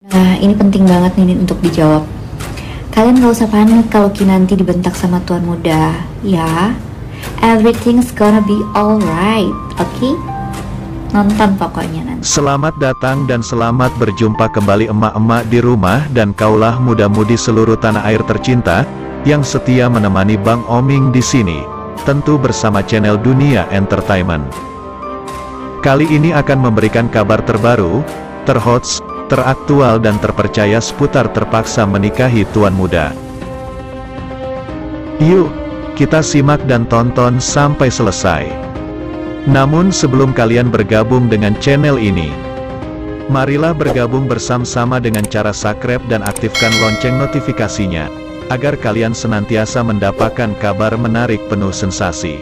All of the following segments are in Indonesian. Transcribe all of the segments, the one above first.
Nah, ini penting banget nih untuk dijawab. Kalian gak usah panik kalau Kinanti dibentak sama tuan muda, ya. Everything's gonna be alright, oke? Nonton pokoknya nanti. Selamat datang dan selamat berjumpa kembali emak-emak di rumah dan kaulah muda-mudi seluruh tanah air tercinta yang setia menemani Bang Oming di sini, tentu bersama channel Dunia Entertainment. Kali ini akan memberikan kabar terbaru, terhot, teraktual dan terpercaya seputar terpaksa menikahi tuan muda. Yuk, kita simak dan tonton sampai selesai. Namun sebelum kalian bergabung dengan channel ini, marilah bergabung bersama-sama dengan cara subscribe dan aktifkan lonceng notifikasinya, agar kalian senantiasa mendapatkan kabar menarik penuh sensasi.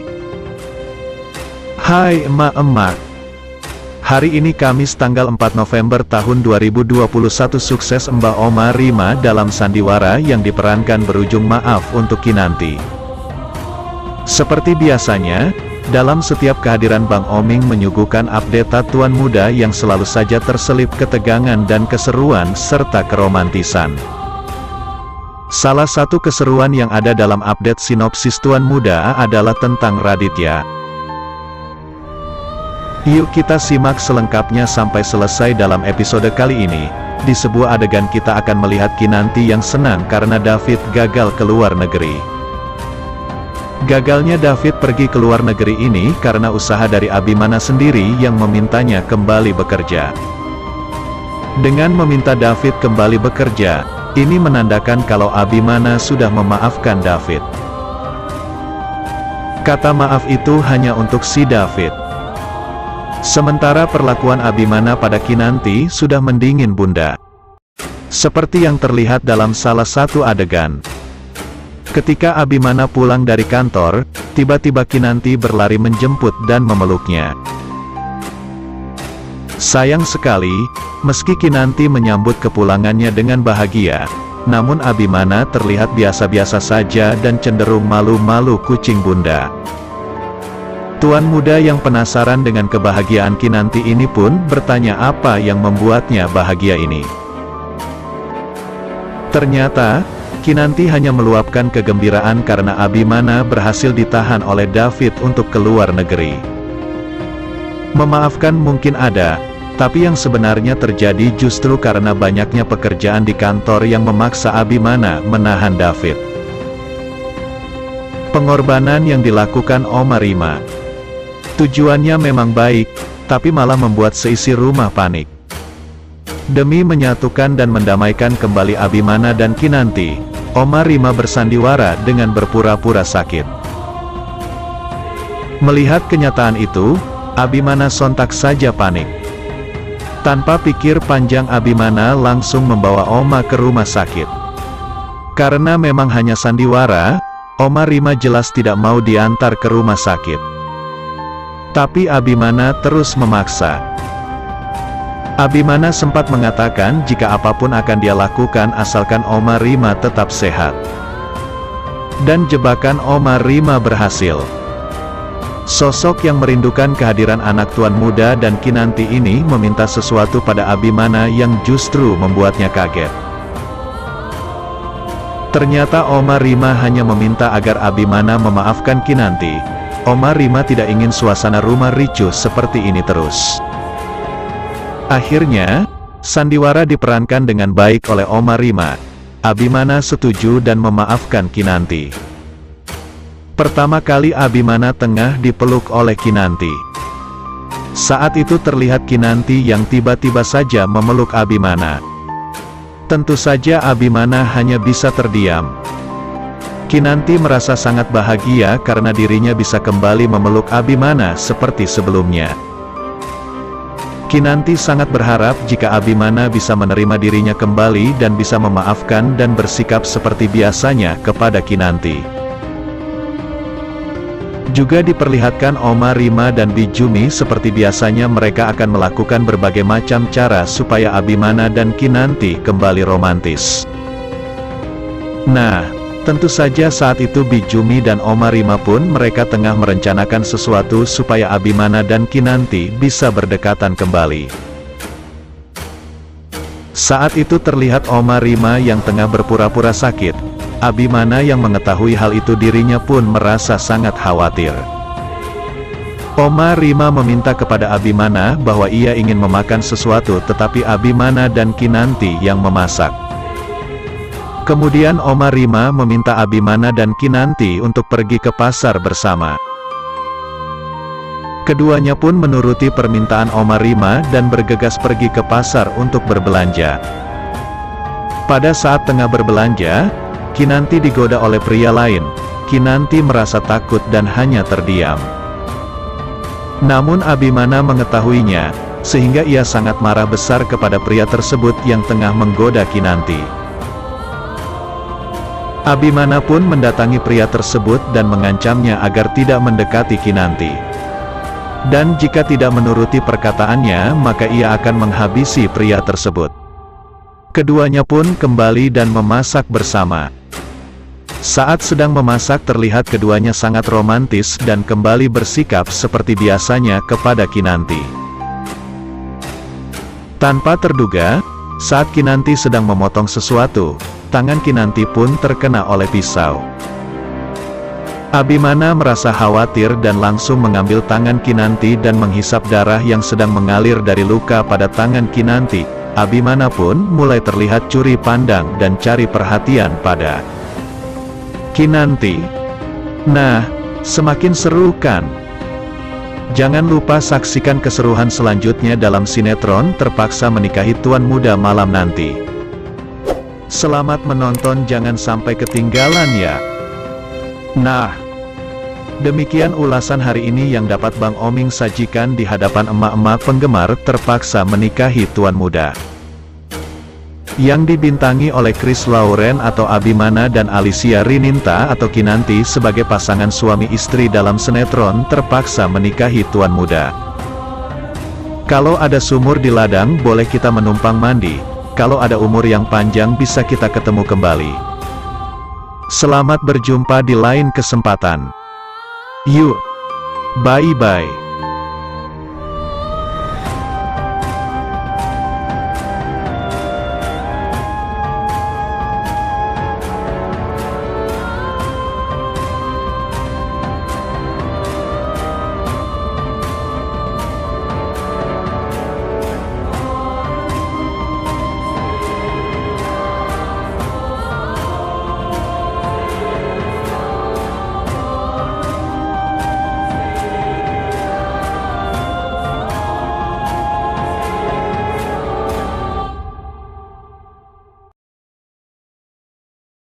Hai emak-emak. Hari ini Kamis tanggal 4 November tahun 2021 sukses Mbak Oma Rima dalam sandiwara yang diperankan berujung maaf untuk Kinanti. Seperti biasanya, dalam setiap kehadiran Bang Oming menyuguhkan update tuan muda yang selalu saja terselip ketegangan dan keseruan serta keromantisan. Salah satu keseruan yang ada dalam update sinopsis tuan muda adalah tentang Raditya. Yuk kita simak selengkapnya sampai selesai dalam episode kali ini. Di sebuah adegan kita akan melihat Kinanti yang senang karena David gagal ke luar negeri. Gagalnya David pergi ke luar negeri ini karena usaha dari Abimana sendiri yang memintanya kembali bekerja. Dengan meminta David kembali bekerja, ini menandakan kalau Abimana sudah memaafkan David. Kata maaf itu hanya untuk si David. Sementara perlakuan Abimana pada Kinanti sudah mendingin bunda. Seperti yang terlihat dalam salah satu adegan. Ketika Abimana pulang dari kantor, tiba-tiba Kinanti berlari menjemput dan memeluknya. Sayang sekali, meski Kinanti menyambut kepulangannya dengan bahagia, namun Abimana terlihat biasa-biasa saja dan cenderung malu-malu kucing bunda. Tuan muda yang penasaran dengan kebahagiaan Kinanti ini pun bertanya apa yang membuatnya bahagia ini. Ternyata, Kinanti hanya meluapkan kegembiraan karena Abimana berhasil ditahan oleh David untuk keluar negeri. Memaafkan mungkin ada, tapi yang sebenarnya terjadi justru karena banyaknya pekerjaan di kantor yang memaksa Abimana menahan David. Pengorbanan yang dilakukan Oma Rima. Tujuannya memang baik, tapi malah membuat seisi rumah panik. Demi menyatukan dan mendamaikan kembali Abimana dan Kinanti, Oma Rima bersandiwara dengan berpura-pura sakit. Melihat kenyataan itu, Abimana sontak saja panik. Tanpa pikir panjang Abimana langsung membawa Oma ke rumah sakit. Karena memang hanya sandiwara, Oma Rima jelas tidak mau diantar ke rumah sakit. Tapi Abimana terus memaksa. Abimana sempat mengatakan jika apapun akan dia lakukan asalkan Oma Rima tetap sehat. Dan jebakan Oma Rima berhasil. Sosok yang merindukan kehadiran anak tuan muda dan Kinanti ini meminta sesuatu pada Abimana yang justru membuatnya kaget. Ternyata Oma Rima hanya meminta agar Abimana memaafkan Kinanti. Oma Rima tidak ingin suasana rumah ricuh seperti ini terus. Akhirnya, sandiwara diperankan dengan baik oleh Oma Rima. Abimana setuju dan memaafkan Kinanti. Pertama kali Abimana tengah dipeluk oleh Kinanti. Saat itu terlihat Kinanti yang tiba-tiba saja memeluk Abimana. Tentu saja Abimana hanya bisa terdiam. Kinanti merasa sangat bahagia karena dirinya bisa kembali memeluk Abimana seperti sebelumnya. Kinanti sangat berharap jika Abimana bisa menerima dirinya kembali dan bisa memaafkan dan bersikap seperti biasanya kepada Kinanti. Juga diperlihatkan Oma Rima dan Bijumi seperti biasanya mereka akan melakukan berbagai macam cara supaya Abimana dan Kinanti kembali romantis. Nah, tentu saja saat itu Bijumi dan Oma Rima pun mereka tengah merencanakan sesuatu supaya Abimana dan Kinanti bisa berdekatan kembali. Saat itu terlihat Oma Rima yang tengah berpura-pura sakit. Abimana yang mengetahui hal itu dirinya pun merasa sangat khawatir. Oma Rima meminta kepada Abimana bahwa ia ingin memakan sesuatu, tetapi Abimana dan Kinanti yang memasak. Kemudian Oma Rima meminta Abimana dan Kinanti untuk pergi ke pasar bersama. Keduanya pun menuruti permintaan Oma Rima dan bergegas pergi ke pasar untuk berbelanja. Pada saat tengah berbelanja, Kinanti digoda oleh pria lain. Kinanti merasa takut dan hanya terdiam. Namun Abimana mengetahuinya, sehingga ia sangat marah besar kepada pria tersebut yang tengah menggoda Kinanti. Abimana pun mendatangi pria tersebut dan mengancamnya agar tidak mendekati Kinanti. Dan jika tidak menuruti perkataannya, maka ia akan menghabisi pria tersebut. Keduanya pun kembali dan memasak bersama. Saat sedang memasak terlihat keduanya sangat romantis dan kembali bersikap seperti biasanya kepada Kinanti. Tanpa terduga, saat Kinanti sedang memotong sesuatu, tangan Kinanti pun terkena oleh pisau. Abimana merasa khawatir dan langsung mengambil tangan Kinanti dan menghisap darah yang sedang mengalir dari luka pada tangan Kinanti. Abimana pun mulai terlihat curi pandang dan cari perhatian pada Kinanti. Nah, semakin seru kan? Jangan lupa saksikan keseruan selanjutnya dalam sinetron Terpaksa Menikahi Tuan Muda malam nanti. Selamat menonton, jangan sampai ketinggalan ya. Nah, demikian ulasan hari ini yang dapat Bang Oming sajikan di hadapan emak-emak penggemar Terpaksa Menikahi Tuan Muda. Yang dibintangi oleh Chris Lauren atau Abimana dan Alicia Rininta atau Kinanti sebagai pasangan suami istri dalam sinetron Terpaksa Menikahi Tuan Muda. Kalau ada sumur di ladang boleh kita menumpang mandi, kalau ada umur yang panjang bisa kita ketemu kembali. Selamat berjumpa di lain kesempatan. Yuk, bye-bye.